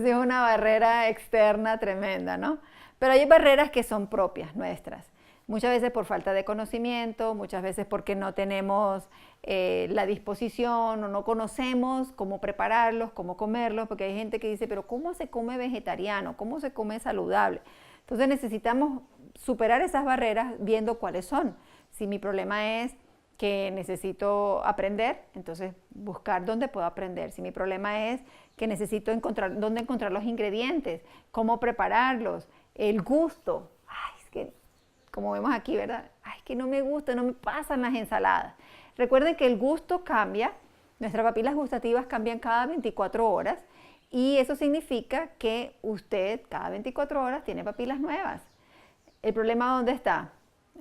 sí es una barrera externa tremenda, ¿no? Pero hay barreras que son propias nuestras. Muchas veces por falta de conocimiento, muchas veces porque no tenemos la disposición o no conocemos cómo prepararlos, cómo comerlos, porque hay gente que dice, pero ¿cómo se come vegetariano? ¿Cómo se come saludable? Entonces necesitamos superar esas barreras viendo cuáles son. Si mi problema es que necesito aprender, entonces buscar dónde puedo aprender. Si mi problema es que necesito encontrar dónde encontrar los ingredientes, cómo prepararlos, el gusto. Ay, es que como vemos aquí, ¿verdad? Ay, que no me gusta, no me pasan las ensaladas. Recuerden que el gusto cambia, nuestras papilas gustativas cambian cada 24 horas y eso significa que usted cada 24 horas tiene papilas nuevas. ¿El problema dónde está?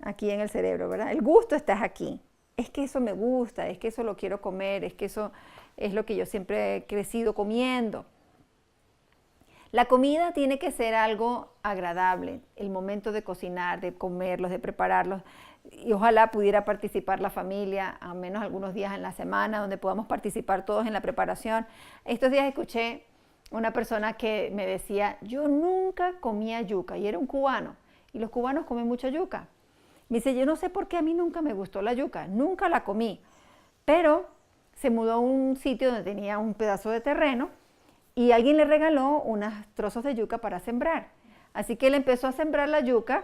Aquí en el cerebro, ¿verdad? El gusto está aquí. Es que eso me gusta, es que eso lo quiero comer, es que eso es lo que yo siempre he crecido comiendo. La comida tiene que ser algo agradable, el momento de cocinar, de comerlos, de prepararlos, y ojalá pudiera participar la familia, al menos algunos días en la semana, donde podamos participar todos en la preparación. Estos días escuché una persona que me decía, yo nunca comía yuca, y era un cubano, y los cubanos comen mucha yuca. Me dice, yo no sé por qué a mí nunca me gustó la yuca, nunca la comí, pero se mudó a un sitio donde tenía un pedazo de terreno, y alguien le regaló unos trozos de yuca para sembrar. Así que él empezó a sembrar la yuca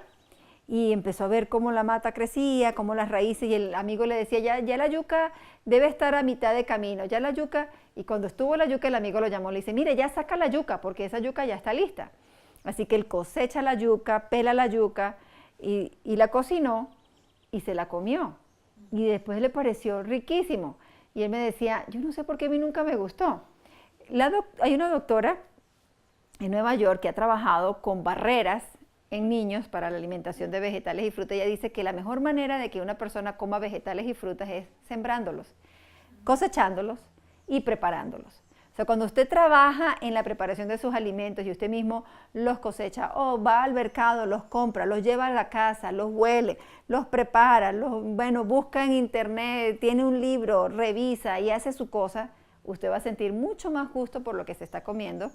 y empezó a ver cómo la mata crecía, cómo las raíces, y el amigo le decía, ya la yuca debe estar a mitad de camino, ya la yuca, y cuando estuvo la yuca el amigo lo llamó, le dice, mire, ya saca la yuca, porque esa yuca ya está lista. Así que él cosecha la yuca, pela la yuca y la cocinó, y se la comió. Y después le pareció riquísimo. Y él me decía, yo no sé por qué a mí nunca me gustó. Hay una doctora en Nueva York que ha trabajado con barreras en niños para la alimentación de vegetales y frutas. Ella dice que la mejor manera de que una persona coma vegetales y frutas es sembrándolos, cosechándolos y preparándolos. O sea, cuando usted trabaja en la preparación de sus alimentos y usted mismo los cosecha, o va al mercado, los compra, los lleva a la casa, los huele, los prepara, busca en internet, tiene un libro, revisa y hace su cosa, usted va a sentir mucho más gusto por lo que se está comiendo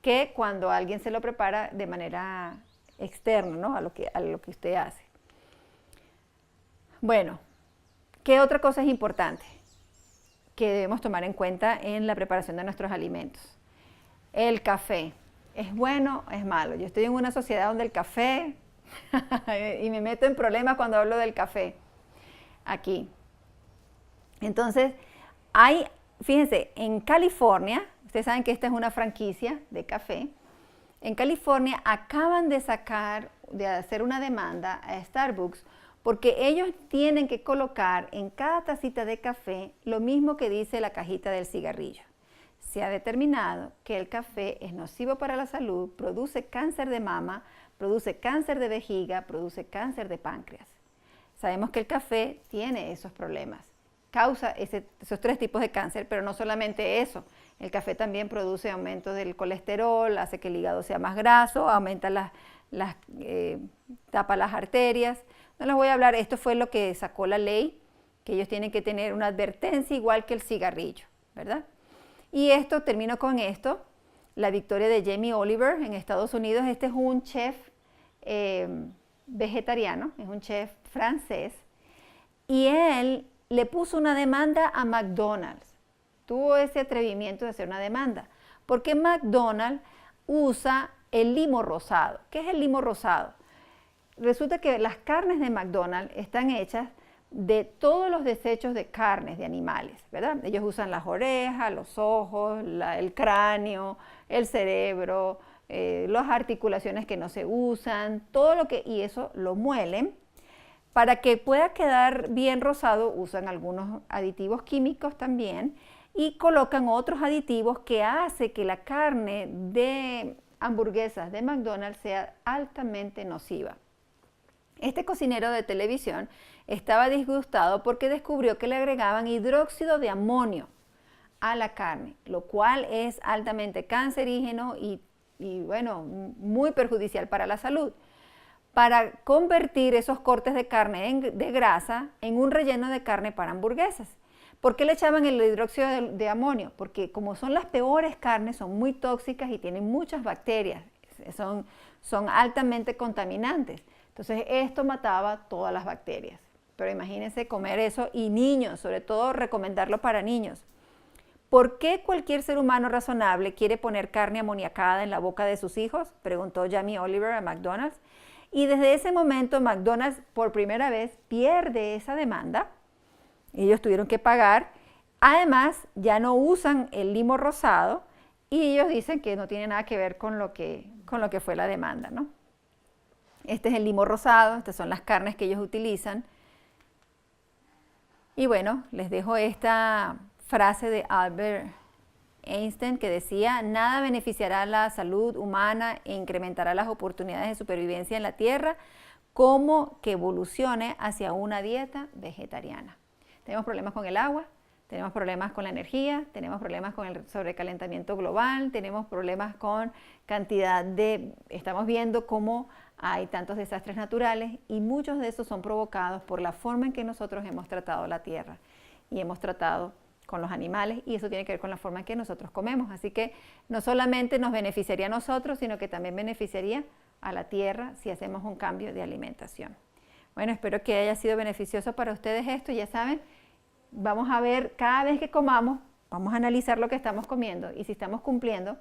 que cuando alguien se lo prepara de manera externa, ¿no? a lo que usted hace. Bueno, ¿qué otra cosa es importante que debemos tomar en cuenta en la preparación de nuestros alimentos? El café. ¿Es bueno o es malo? Yo estoy en una sociedad donde el café, y me meto en problemas cuando hablo del café, aquí. Entonces, fíjense, en California, ustedes saben que esta es una franquicia de café, en California acaban de hacer una demanda a Starbucks porque ellos tienen que colocar en cada tacita de café lo mismo que dice la cajita del cigarrillo. Se ha determinado que el café es nocivo para la salud, produce cáncer de mama, produce cáncer de vejiga, produce cáncer de páncreas. Sabemos que el café tiene esos problemas, causa esos 3 tipos de cáncer, pero no solamente eso. El café también produce aumento del colesterol, hace que el hígado sea más graso, aumenta tapa las arterias. No les voy a hablar, esto fue lo que sacó la ley, que ellos tienen que tener una advertencia igual que el cigarrillo, ¿verdad? Y termino con esto, la victoria de Jamie Oliver en Estados Unidos. Este es un chef vegetariano, es un chef francés, y él le puso una demanda a McDonald's. Tuvo ese atrevimiento de hacer una demanda, porque McDonald's usa el limo rosado. ¿Qué es el limo rosado? Resulta que las carnes de McDonald's están hechas de todos los desechos de carnes de animales, ¿verdad? Ellos usan las orejas, los ojos, el cráneo, el cerebro, las articulaciones que no se usan, y eso lo muelen. Para que pueda quedar bien rosado, usan algunos aditivos químicos también, y colocan otros aditivos que hace que la carne de hamburguesas de McDonald's sea altamente nociva. Este cocinero de televisión estaba disgustado porque descubrió que le agregaban hidróxido de amonio a la carne, lo cual es altamente cancerígeno y muy perjudicial para la salud. Para convertir esos cortes de carne de grasa en un relleno de carne para hamburguesas. ¿Por qué le echaban el hidróxido de amonio? Porque como son las peores carnes, son muy tóxicas y tienen muchas bacterias, son altamente contaminantes. Entonces esto mataba todas las bacterias. Pero imagínense comer eso, y niños, sobre todo recomendarlo para niños. ¿Por qué cualquier ser humano razonable quiere poner carne amoniacada en la boca de sus hijos?, preguntó Jamie Oliver a McDonald's. Y desde ese momento McDonald's por primera vez pierde esa demanda. Ellos tuvieron que pagar. Además, ya no usan el limo rosado y ellos dicen que no tiene nada que ver con lo que fue la demanda, ¿no? Este es el limo rosado, estas son las carnes que ellos utilizan. Y bueno, les dejo esta frase de Albert Einstein que decía: nada beneficiará la salud humana e incrementará las oportunidades de supervivencia en la Tierra como que evolucione hacia una dieta vegetariana. Tenemos problemas con el agua, tenemos problemas con la energía, tenemos problemas con el sobrecalentamiento global, tenemos problemas con estamos viendo cómo hay tantos desastres naturales, y muchos de esos son provocados por la forma en que nosotros hemos tratado la Tierra y hemos tratado con los animales, y eso tiene que ver con la forma en que nosotros comemos. Así que no solamente nos beneficiaría a nosotros, sino que también beneficiaría a la Tierra si hacemos un cambio de alimentación. Bueno, espero que haya sido beneficioso para ustedes esto. Ya saben, vamos a ver cada vez que comamos, vamos a analizar lo que estamos comiendo y si estamos cumpliendo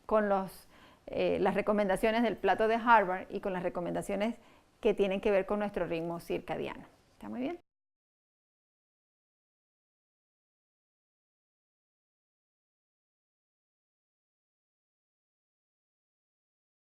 con las recomendaciones del plato de Harvard y con las recomendaciones que tienen que ver con nuestro ritmo circadiano. ¿Está muy bien?